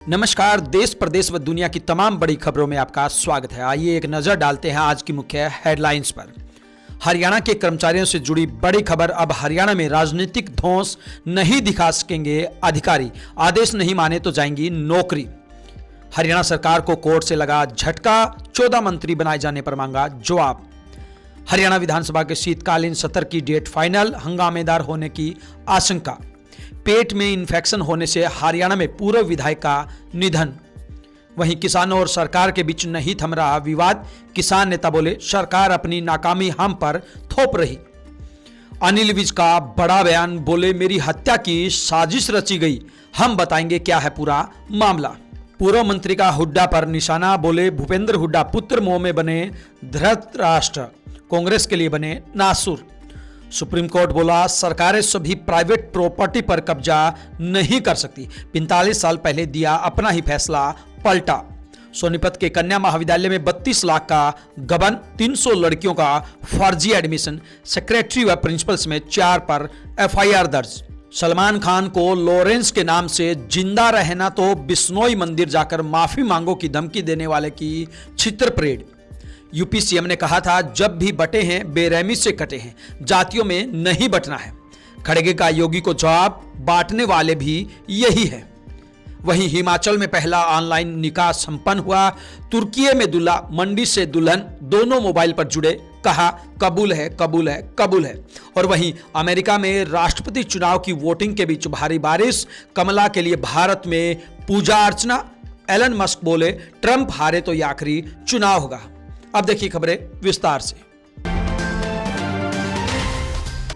नमस्कार। देश प्रदेश व दुनिया की तमाम बड़ी खबरों में आपका स्वागत है। आइए एक नजर डालते हैं आज की मुख्य हेडलाइंस पर। हरियाणा के कर्मचारियों से जुड़ी बड़ी खबर। अब हरियाणा में राजनीतिक धौंस नहीं दिखा सकेंगे अधिकारी, आदेश नहीं माने तो जाएंगी नौकरी। हरियाणा सरकार को कोर्ट से लगा झटका, 14 मंत्री बनाए जाने पर मांगा जवाब। हरियाणा विधानसभा के शीतकालीन सत्र की डेट फाइनल, हंगामेदार होने की आशंका। पेट में इन्फेक्शन होने से हरियाणा में पूर्व विधायक का निधन। वहीं किसानों और सरकार के बीच नहीं थम रहा विवाद। किसान नेता बोले सरकार अपनी नाकामी हम पर थोप रही। अनिल विज का बड़ा बयान, बोले मेरी हत्या की साजिश रची गई, हम बताएंगे क्या है पूरा मामला। पूर्व मंत्री का हुड्डा पर निशाना, बोले भूपेंद्र हुड्डा पुत्र मोह में बने धृतराष्ट्र, कांग्रेस के लिए बने नासुर। सुप्रीम कोर्ट बोला सरकारें सभी प्राइवेट प्रॉपर्टी पर कब्जा नहीं कर सकती, 45 साल पहले दिया अपना ही फैसला पलटा। सोनीपत के कन्या महाविद्यालय में 32 लाख का गबन, 300 लड़कियों का फर्जी एडमिशन, सेक्रेटरी व प्रिंसिपल समेत 4 पर एफआईआर दर्ज। सलमान खान को लॉरेंस के नाम से जिंदा रहना तो बिश्नोई मंदिर जाकर माफी मांगो की धमकी देने वाले की छित्र परेड। यूपी सीएम ने कहा था जब भी बटे हैं बेरहमी से कटे हैं, जातियों में नहीं बटना है। खड़गे का योगी को जवाब, बांटने वाले भी यही है। वहीं हिमाचल में पहला ऑनलाइन निकाह संपन्न हुआ। तुर्की में दूल्हा, मंडी से दुल्हन, दोनों मोबाइल पर जुड़े, कहा कबूल है कबूल है कबूल है। और वहीं अमेरिका में राष्ट्रपति चुनाव की वोटिंग के बीच भारी बारिश, कमला के लिए भारत में पूजा अर्चना। एलन मस्क बोले ट्रंप हारे तो ये आखिरी चुनाव होगा। अब देखिए खबरें विस्तार से।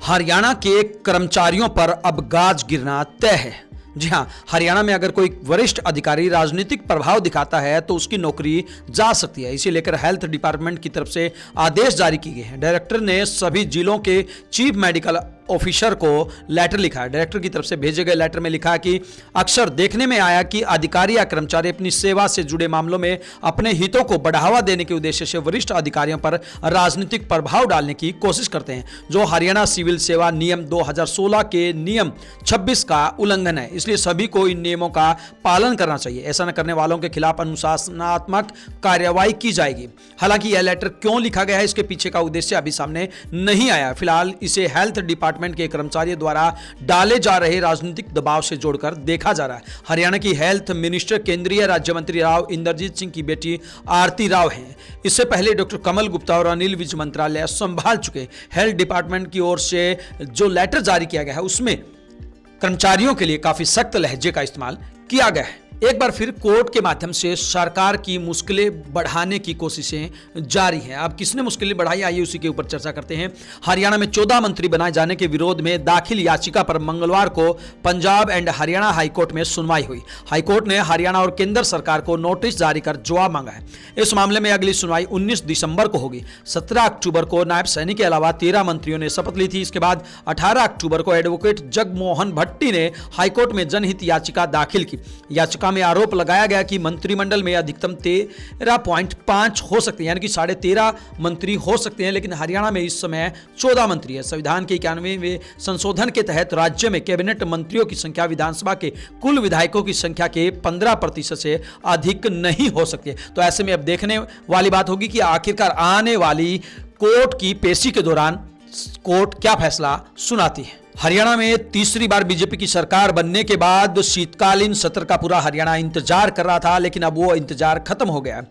हरियाणा के कर्मचारियों पर अब गाज गिरना तय है। जी हां, हरियाणा में अगर कोई वरिष्ठ अधिकारी राजनीतिक प्रभाव दिखाता है तो उसकी नौकरी जा सकती है। इसे लेकर हेल्थ डिपार्टमेंट की तरफ से आदेश जारी किए गए हैं। डायरेक्टर ने सभी जिलों के चीफ मेडिकल ऑफिसर को लेटर लिखा है। डायरेक्टर की तरफ से भेजे गए लेटर में लिखा कि अक्सर देखने में आया कि अधिकारी या कर्मचारी अपनी सेवा से जुड़े मामलों में अपने हितों को बढ़ावा देने के उद्देश्य से वरिष्ठ अधिकारियों पर राजनीतिक प्रभाव डालने की कोशिश करते हैं, जो हरियाणा सिविल सेवा नियम 2016 के नियम 26 का उल्लंघन है। इसलिए सभी को इन नियमों का पालन करना चाहिए। ऐसा न करने वालों के खिलाफ अनुशासनात्मक कार्रवाई की जाएगी। हालांकि यह लेटर क्यों लिखा गया है, इसके पीछे का उद्देश्य अभी सामने नहीं आया। फिलहाल इसे हेल्थ डिपार्टमेंट के कर्मचारियों द्वारा डाले जा रहे राजनीतिक दबाव से जोड़कर देखा जा रहा है। हरियाणा की हेल्थ मिनिस्टर केंद्रीय राज्य मंत्री राव इंद्रजीत सिंह की बेटी आरती राव हैं। इससे पहले डॉक्टर कमल गुप्ता और अनिल विज मंत्रालय संभाल चुके। हेल्थ डिपार्टमेंट की ओर से जो लेटर जारी किया गया है उसमें कर्मचारियों के लिए काफी सख्त लहजे का इस्तेमाल किया गया है। एक बार फिर कोर्ट के माध्यम से सरकार की मुश्किलें बढ़ाने की कोशिशें जारी हैं। अब किसने मुश्किलें बढ़ाई, आइए उसी के ऊपर चर्चा करते हैं। हरियाणा में 14 मंत्री बनाए जाने के विरोध में दाखिल याचिका पर मंगलवार को पंजाब एंड हरियाणा हाईकोर्ट में सुनवाई हुई। हाईकोर्ट ने हरियाणा और केंद्र सरकार को नोटिस जारी कर जवाब मांगा है। इस मामले में अगली सुनवाई 19 दिसंबर को होगी। 17 अक्टूबर को नायब सैनी के अलावा 13 मंत्रियों ने शपथ ली थी। इसके बाद 18 अक्टूबर को एडवोकेट जगमोहन भट्टी ने हाईकोर्ट में जनहित याचिका दाखिल की। याचिका में आरोप लगाया गया कि मंत्रिमंडल में अधिकतम 13.5 हो सकते हैं, यानी कि 13.5 मंत्री हो सकते हैं, लेकिन हरियाणा में इस समय 14 मंत्री है। संविधान के 91वें संशोधन के तहत राज्य में कैबिनेट मंत्रियों की संख्या विधानसभा के कुल विधायकों की संख्या के 15% से अधिक नहीं हो सकती है। तो ऐसे में अब देखने वाली बात होगी कि आखिरकार आने वाली कोर्ट की पेशी के दौरान कोर्ट क्या फैसला सुनाती है। हरियाणा में तीसरी बार बीजेपी की सरकार बनने के बाद शीतकालीन सत्र का पूरा हरियाणा इंतजार कर रहा था, लेकिन अब वो इंतजार खत्म हो गया।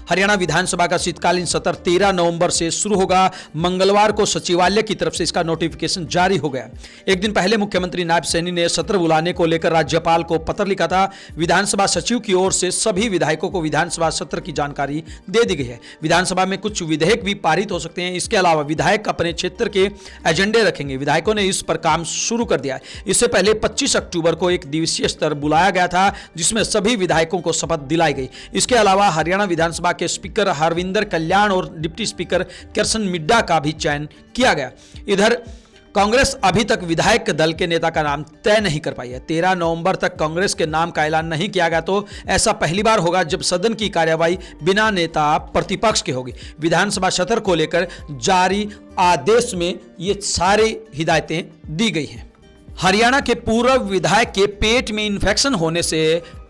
हरियाणा विधानसभा का शीतकालीन सत्र 13 नवंबर से शुरू होगा। मंगलवार को सचिवालय की तरफ से इसका नोटिफिकेशन जारी हो गया। एक दिन पहले मुख्यमंत्री नायब सैनी ने सत्र बुलाने को लेकर राज्यपाल को पत्र लिखा था। विधानसभा सचिव की ओर से सभी विधायकों को विधानसभा सत्र की जानकारी दे दी गई है। विधानसभा में कुछ विधेयक भी पारित हो सकते हैं। इसके अलावा विधायक अपने क्षेत्र के एजेंडे रखेंगे। विधायकों ने इस पर काम शुरू कर दिया है। इससे पहले 25 अक्टूबर को एक दिवसीय सत्र बुलाया गया था, जिसमें सभी विधायकों को शपथ दिलाई गई। इसके अलावा हरियाणा विधानसभा के स्पीकर हरविंदर कल्याण और डिप्टी स्पीकर किशन मिड्डा का भी चयन किया गया। इधर कांग्रेस अभी तक विधायक दल के नेता का नाम तय नहीं कर पाई है। 13 नवंबर तक कांग्रेस के नाम का ऐलान नहीं किया गया तो ऐसा पहली बार होगा जब सदन की कार्यवाही बिना नेता प्रतिपक्ष के होगी। विधानसभा सत्र को लेकर जारी आदेश में ये सारी हिदायतें दी गई हैं। हरियाणा के पूर्व विधायक के पेट में इंफेक्शन होने से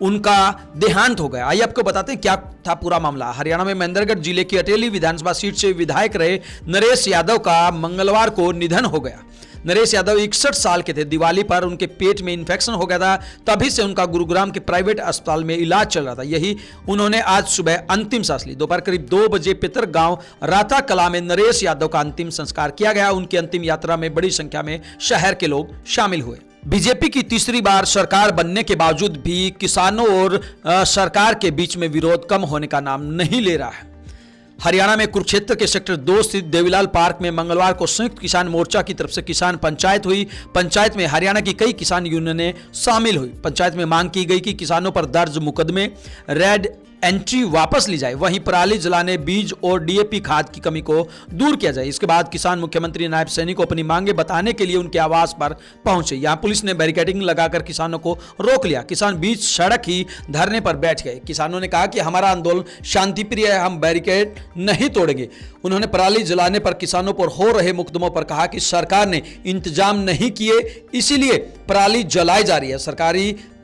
उनका देहांत हो गया। आइए आपको बताते हैं क्या था पूरा मामला। हरियाणा में महेंद्रगढ़ जिले की अटेली विधानसभा सीट से विधायक रहे नरेश यादव का मंगलवार को निधन हो गया। नरेश यादव 61 साल के थे। दिवाली पर उनके पेट में इंफेक्शन हो गया था, तभी से उनका गुरुग्राम के प्राइवेट अस्पताल में इलाज चल रहा था। यही उन्होंने आज सुबह अंतिम सांस ली। दोपहर करीब 2 बजे पितर गांव राता कला में नरेश यादव का अंतिम संस्कार किया गया। उनकी अंतिम यात्रा में बड़ी संख्या में शहर के लोग शामिल हुए। बीजेपी की तीसरी बार सरकार बनने के बावजूद भी किसानों और सरकार के बीच में विरोध कम होने का नाम नहीं ले रहा है। हरियाणा में कुरुक्षेत्र के सेक्टर 2 स्थित देवीलाल पार्क में मंगलवार को संयुक्त किसान मोर्चा की तरफ से किसान पंचायत हुई। पंचायत में हरियाणा की कई किसान यूनियनें शामिल हुई। पंचायत में मांग की गई कि किसानों पर दर्ज मुकदमे रेड एंट्री वापस ली जाए, वहीं पराली जलाने, बीज और डीएपी खाद की कमी को दूर किया जाए। इसके बाद किसान मुख्यमंत्री नायब सैनी को अपनी मांगे बताने के लिए उनके आवास पर पहुंचे। यहां पुलिस ने बैरिकेडिंग लगाकर किसानों को रोक लिया। किसान बीच सड़क ही धरने पर बैठ गए। किसानों ने कहा कि हमारा आंदोलन शांतिप्रिय है, हम बैरिकेड नहीं तोड़ेंगे। उन्होंने पराली जलाने पर किसानों पर हो रहे मुकदमों पर कहा कि सरकार ने इंतजाम नहीं किए, इसीलिए पराली जलाई जा रही है।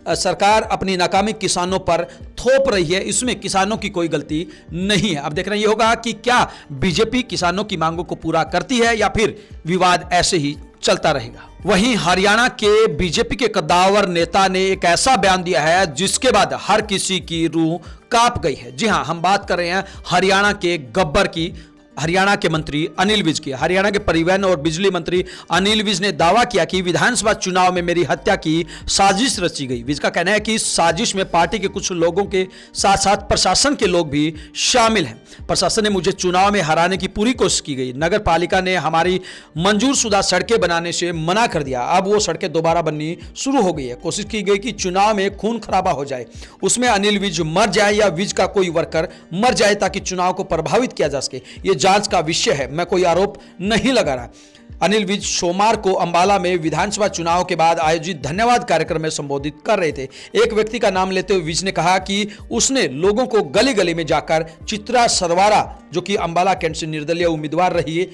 सरकार अपनी नाकामी किसानों पर थोप रही है, इसमें किसानों की कोई गलती नहीं है। अब देखना यह होगा कि क्या बीजेपी किसानों की मांगों को पूरा करती है या फिर विवाद ऐसे ही चलता रहेगा। वहीं हरियाणा के बीजेपी के कद्दावर नेता ने एक ऐसा बयान दिया है जिसके बाद हर किसी की रूह कांप गई है। जी हां, हम बात कर रहे हैं हरियाणा के गब्बर की, हरियाणा के मंत्री अनिल विज की। हरियाणा के परिवहन और बिजली मंत्री अनिल विज ने दावा किया कि विधानसभा चुनाव में मेरी हत्या की साजिश रची गई। विज का कहना है कि इस साजिश में पार्टी के कुछ लोगों के साथ साथ प्रशासन के लोग भी शामिल हैं। प्रशासन ने मुझे चुनाव में हराने की पूरी कोशिश की गई। नगर पालिका ने हमारी मंजूर शुदा सड़कें बनाने से मना कर दिया। अब वो सड़कें दोबारा बननी शुरू हो गई है। कोशिश की गई कि चुनाव में खून खराबा हो जाए, उसमें अनिल विज मर जाए या विज का कोई वर्कर मर जाए ताकि चुनाव को प्रभावित किया जा सके। ये जांच का विषय है, मैं कोई आरोप नहीं लगा रहा। अनिल विज सोमवार को अंबाला में विधानसभा चुनाव के बाद आयोजित धन्यवाद कार्यक्रम में संबोधित कर रहे थे। एक व्यक्ति का नाम लेते हुए विज ने कहा कि उसने लोगों को गली गली में जाकर चित्रा सरवारा, जो कि अंबाला कैंट से निर्दलीय उम्मीदवार रही है,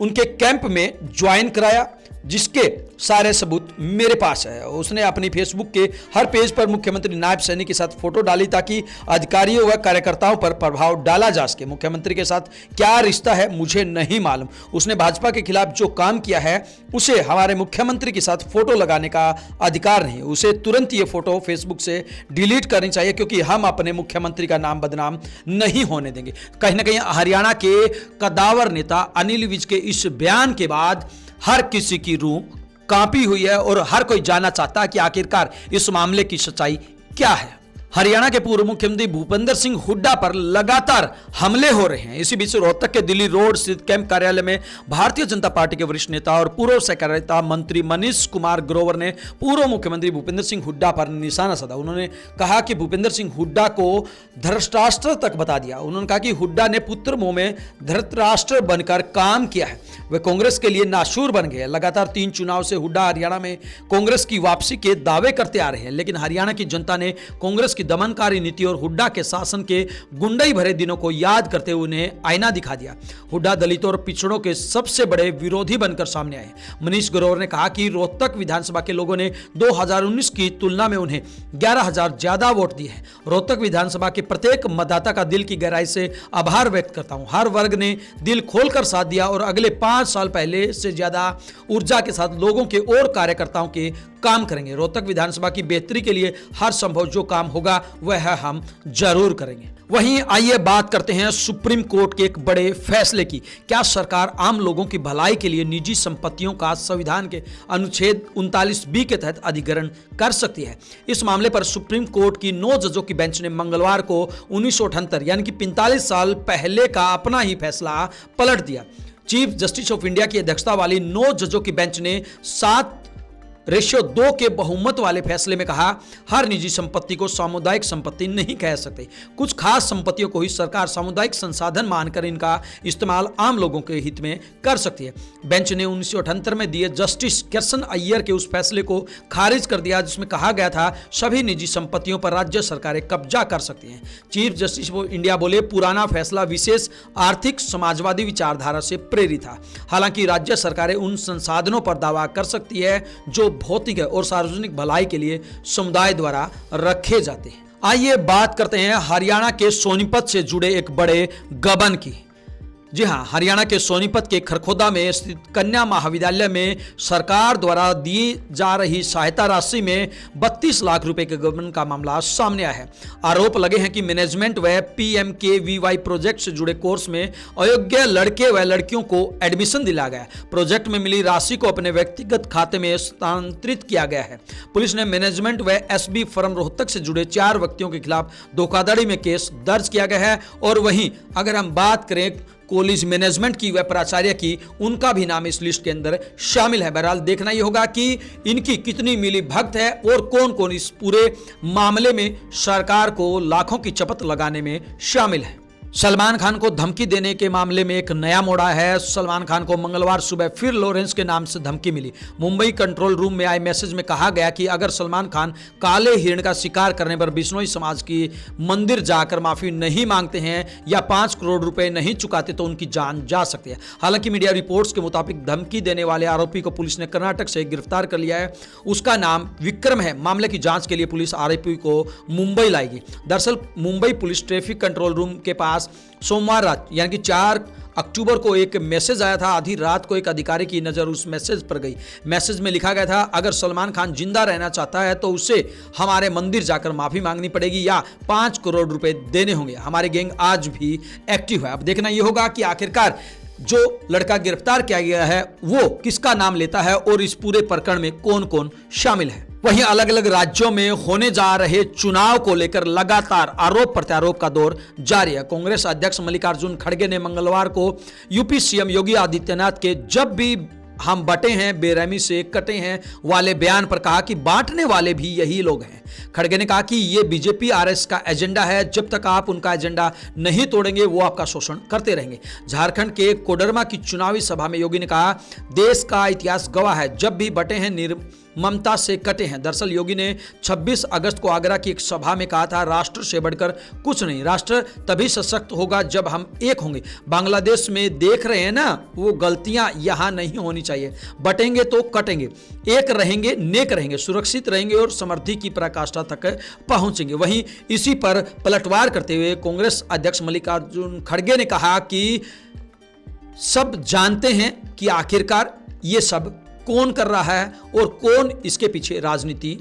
उनके कैंप में ज्वाइन कराया, जिसके सारे सबूत मेरे पास है। उसने अपनी फेसबुक के हर पेज पर मुख्यमंत्री नायब सैनी के साथ फोटो डाली ताकि अधिकारियों व कार्यकर्ताओं पर प्रभाव डाला जा सके। मुख्यमंत्री के साथ क्या रिश्ता है मुझे नहीं मालूम। उसने भाजपा के खिलाफ जो काम किया है उसे हमारे मुख्यमंत्री के साथ फोटो लगाने का अधिकार नहीं। उसे तुरंत ये फोटो फेसबुक से डिलीट करनी चाहिए, क्योंकि हम अपने मुख्यमंत्री का नाम बदनाम नहीं होने देंगे। कहीं ना कहीं हरियाणा के कद्दावर नेता अनिल विज के इस बयान के बाद हर किसी की रूह कांपी हुई है और हर कोई जानना चाहता है कि आखिरकार इस मामले की सच्चाई क्या है। हरियाणा के पूर्व मुख्यमंत्री भूपेंद्र सिंह हुड्डा पर लगातार हमले हो रहे हैं। इसी बीच रोहतक के दिल्ली रोड स्थित कैंप कार्यालय में भारतीय जनता पार्टी के वरिष्ठ नेता और पूर्व सहकारिता मंत्री मनीष कुमार ग्रोवर ने पूर्व मुख्यमंत्री भूपेंद्र सिंह हुड्डा पर निशाना साधा। उन्होंने कहा कि भूपेंद्र सिंह हुड्डा को धृतराष्ट्र तक बता दिया। उन्होंने कहा कि हुड्डा ने पुत्र मुंह में धृतराष्ट्र बनकर काम किया है, वे कांग्रेस के लिए नासूर बन गए। लगातार 3 चुनाव से हुड्डा हरियाणा में कांग्रेस की वापसी के दावे करते आ रहे हैं, लेकिन हरियाणा की जनता ने कांग्रेस दमनकारी नीति और हुड्डा के शासन के गुंडाई भरे दिनों को याद करते हुए उन्हें आईना दिखा दिया। हुड्डा दलितों और पिछड़ों के सबसे बड़े विरोधी बनकर सामने आए। मनीष ग्रोवर ने कहा कि रोहतक विधानसभा के लोगों ने 2019 की तुलना में उन्हें 11,000 ज्यादा वोट दिए हैं। रोहतक विधानसभा के प्रत्येक मतदाता का दिल की गहराई से आभार व्यक्त करता हूं। हर वर्ग ने दिल खोलकर साथ दिया और अगले 5 साल पहले से ज्यादा ऊर्जा के साथ लोगों के और कार्यकर्ताओं के काम करेंगे। रोहतक विधानसभा की बेहतरी के लिए हर संभव जो काम होगा वह हम जरूर करेंगे। वहीं आइए बात करते हैं सुप्रीम कोर्ट के एक बड़े फैसले की। क्या सरकार आम लोगों की भलाई के लिए निजी संपत्तियों का संविधान के अनुच्छेद 39B के तहत अधिग्रहण कर सकती है? इस मामले पर सुप्रीम कोर्ट की 9 जजों की बेंच ने मंगलवार को 1978 यानी कि 45 साल पहले का अपना ही फैसला पलट दिया। चीफ जस्टिस ऑफ इंडिया की अध्यक्षता वाली 9 जजों की बेंच ने 7:2 के बहुमत वाले फैसले में कहा, हर निजी संपत्ति को सामुदायिक संपत्ति नहीं कह सकते। कुछ खास संपत्तियों को ही सरकार सामुदायिक संसाधन मानकर इनका इस्तेमाल आम लोगों के हित में कर सकती है। बेंच ने 1978 में दिए जस्टिस कृष्ण अय्यर के उस फैसले को खारिज कर दिया जिसमें कहा गया था सभी निजी संपत्तियों पर राज्य सरकारें कब्जा कर सकती हैं। चीफ जस्टिस ऑफ इंडिया बोले, पुराना फैसला विशेष आर्थिक समाजवादी विचारधारा से प्रेरित था। हालांकि राज्य सरकारें उन संसाधनों पर दावा कर सकती है जो भौतिक है और सार्वजनिक भलाई के लिए समुदाय द्वारा रखे जाते हैं। आइए बात करते हैं हरियाणा के सोनीपत से जुड़े एक बड़े गबन की। जी हां, हरियाणा के सोनीपत के खरखोदा में स्थित कन्या महाविद्यालय में सरकार द्वारा दी जा रही सहायता राशि में 32 लाख रुपए के गबन का मामला सामने आया है। आरोप लगे हैं कि मैनेजमेंट व PMKVY प्रोजेक्ट से जुड़े कोर्स में अयोग्य लड़के व लड़कियों को एडमिशन दिलाया गया। प्रोजेक्ट में मिली राशि को अपने व्यक्तिगत खाते में स्थानांतरित किया गया है। पुलिस ने मैनेजमेंट व SB फर्म रोहतक से जुड़े 4 व्यक्तियों के खिलाफ धोखाधड़ी में केस दर्ज किया गया है। और वहीं अगर हम बात करें कॉलेज मैनेजमेंट की व प्राचार्य की, उनका भी नाम इस लिस्ट के अंदर शामिल है। बहरहाल देखना यह होगा कि इनकी कितनी मिली भगत है और कौन कौन इस पूरे मामले में सरकार को लाखों की चपत लगाने में शामिल है। सलमान खान को धमकी देने के मामले में एक नया मोड़ आया है। सलमान खान को मंगलवार सुबह फिर लॉरेंस के नाम से धमकी मिली। मुंबई कंट्रोल रूम में आए मैसेज में कहा गया कि अगर सलमान खान काले हिरण का शिकार करने पर बिश्नोई समाज की मंदिर जाकर माफी नहीं मांगते हैं या 5 करोड़ रुपए नहीं चुकाते तो उनकी जान जा सकती है। हालांकि मीडिया रिपोर्ट्स के मुताबिक धमकी देने वाले आरोपी को पुलिस ने कर्नाटक से गिरफ्तार कर लिया है। उसका नाम विक्रम है। मामले की जांच के लिए पुलिस आरोपी को मुंबई लाएगी। दरअसल Mumbai police traffic control room के पास सोमवार रात यानी कि 4 अक्टूबर को एक मैसेज आया था। आधी रात को एक अधिकारी की नजर उस मैसेज पर गई। मैसेज में लिखा गया था, अगर सलमान खान जिंदा रहना चाहता है तो उसे हमारे मंदिर जाकर माफी मांगनी पड़ेगी या 5 करोड़ रुपए देने होंगे। हमारी गैंग आज भी एक्टिव है। अब देखना यह होगा कि आखिरकार जो लड़का गिरफ्तार किया गया है वो किसका नाम लेता है और इस पूरे प्रकरण में कौन कौन शामिल है। वहीं अलग अलग राज्यों में होने जा रहे चुनाव को लेकर लगातार आरोप प्रत्यारोप का दौर जारी है। कांग्रेस अध्यक्ष मल्लिकार्जुन खड़गे ने मंगलवार को यूपी सीएम योगी आदित्यनाथ के जब भी हम बटे हैं बेरहमी से कटे हैं वाले बयान पर कहा कि बांटने वाले भी यही लोग हैं। खड़गे ने कहा कि ये बीजेपी RS का एजेंडा है, जब तक आप उनका एजेंडा नहीं तोड़ेंगे वो आपका शोषण करते रहेंगे। झारखंड के कोडरमा की चुनावी सभा में योगी ने कहा, देश का इतिहास गवाह है, जब भी बटे हैं ममता से कटे हैं। दरअसल योगी ने 26 अगस्त को आगरा की एक सभा में कहा था, राष्ट्र से बढ़कर कुछ नहीं, राष्ट्र तभी सशक्त होगा जब हम एक होंगे। बांग्लादेश में देख रहे हैं ना, वो गलतियां यहां नहीं होनी चाहिए। बटेंगे तो कटेंगे, एक रहेंगे, नेक रहेंगे, सुरक्षित रहेंगे और समृद्धि की पराकाष्ठा तक पहुंचेंगे। वहीं इसी पर पलटवार करते हुए कांग्रेस अध्यक्ष मल्लिकार्जुन खड़गे ने कहा कि सब जानते हैं कि आखिरकार ये सब कौन कर रहा है और कौन इसके पीछे राजनीति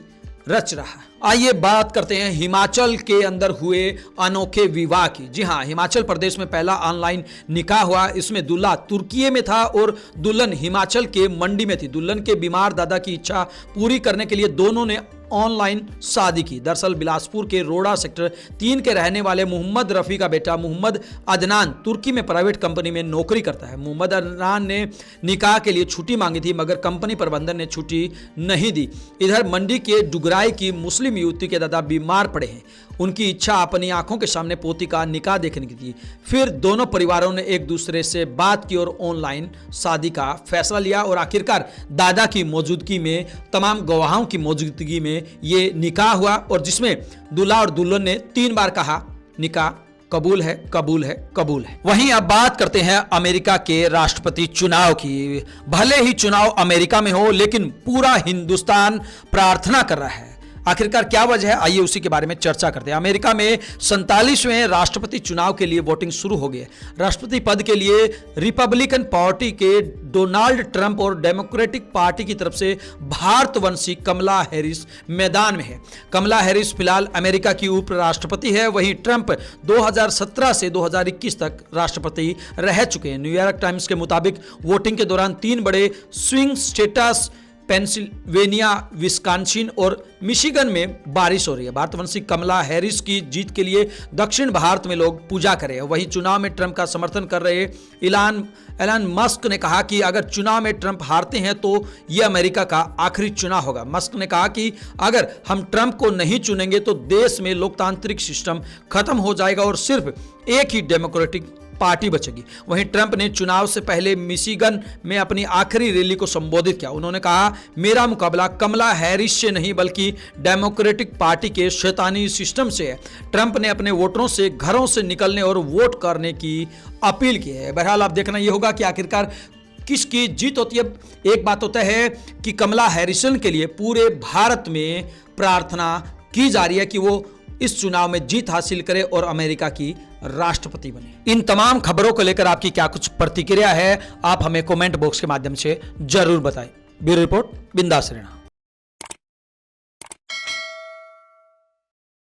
रच रहा है। आइए बात करते हैं हिमाचल के अंदर हुए अनोखे विवाह की। जी हां, हिमाचल प्रदेश में पहला ऑनलाइन निकाह हुआ। इसमें दूल्हा तुर्की में था और दुल्हन हिमाचल के मंडी में थी। दुल्हन के बीमार दादा की इच्छा पूरी करने के लिए दोनों ने ऑनलाइन शादी की। दरअसल बिलासपुर के रोड़ा सेक्टर 3 के रहने वाले मोहम्मद रफी का बेटा मोहम्मद अदनान तुर्की में प्राइवेट कंपनी में नौकरी करता है। मोहम्मद अदनान ने निकाह के लिए छुट्टी मांगी थी मगर कंपनी प्रबंधन ने छुट्टी नहीं दी। इधर मंडी के डुगराई की मुस्लिम युवती के दादा बीमार पड़े हैं। उनकी इच्छा अपनी आंखों के सामने पोती का निकाह देखने की थी। फिर दोनों परिवारों ने एक दूसरे से बात की और ऑनलाइन शादी का फैसला लिया और आखिरकार दादा की मौजूदगी में, तमाम गवाहों की मौजूदगी में ये निकाह हुआ और जिसमें दूल्हा और दुल्हन ने 3 बार कहा, निकाह कबूल है, कबूल है, कबूल है। वहीं अब बात करते हैं अमेरिका के राष्ट्रपति चुनाव की। भले ही चुनाव अमेरिका में हो लेकिन पूरा हिंदुस्तान प्रार्थना कर रहा है। आखिरकार क्या वजह है, आइए उसी के बारे में चर्चा करते हैं। अमेरिका में 47वें राष्ट्रपति चुनाव के लिए वोटिंग शुरू हो गई है। राष्ट्रपति पद के लिए रिपब्लिकन पार्टी के डोनाल्ड ट्रंप और डेमोक्रेटिक पार्टी की तरफ से भारतवंशी कमला हैरिस मैदान में है। कमला हैरिस फिलहाल अमेरिका की उपराष्ट्रपति है। वहीं ट्रंप 2017 से 2021 तक राष्ट्रपति रह चुके हैं। न्यूयॉर्क टाइम्स के मुताबिक वोटिंग के दौरान 3 बड़े स्विंग स्टेट्स पेंसिल्वेनिया, विस्कॉन्सिन और मिशिगन में बारिश हो रही है। भारतवंशी कमला हैरिस की जीत के लिए दक्षिण भारत में लोग पूजा कर रहे हैं। वहीं चुनाव में ट्रंप का समर्थन कर रहे एलन मस्क ने कहा कि अगर चुनाव में ट्रंप हारते हैं तो यह अमेरिका का आखिरी चुनाव होगा। मस्क ने कहा कि अगर हम ट्रंप को नहीं चुनेंगे तो देश में लोकतांत्रिक सिस्टम खत्म हो जाएगा और सिर्फ एक ही डेमोक्रेटिक पार्टी बचेगी। वहीं ट्रंप ने चुनाव से पहले मिशिगन में अपनी आखिरी रैली को संबोधित किया। उन्होंने कहा, मेरा मुकाबला कमला हैरिस से नहीं बल्कि डेमोक्रेटिक पार्टी के शैतानी सिस्टम से है। ट्रंप ने अपने वोटरों से घरों से निकलने और वोट करने की अपील की है। बहरहाल अब देखना यह होगा कि आखिरकार किसकी जीत होती है। एक बात होता है कि कमला हैरिसन के लिए पूरे भारत में प्रार्थना की जा रही है कि वो इस चुनाव में जीत हासिल करे और अमेरिका की राष्ट्रपति बने। इन तमाम खबरों को लेकर आपकी क्या कुछ प्रतिक्रिया है, आप हमें कमेंट बॉक्स के माध्यम से जरूर बताएं। ब्यूरो रिपोर्ट, बिंदास रहना।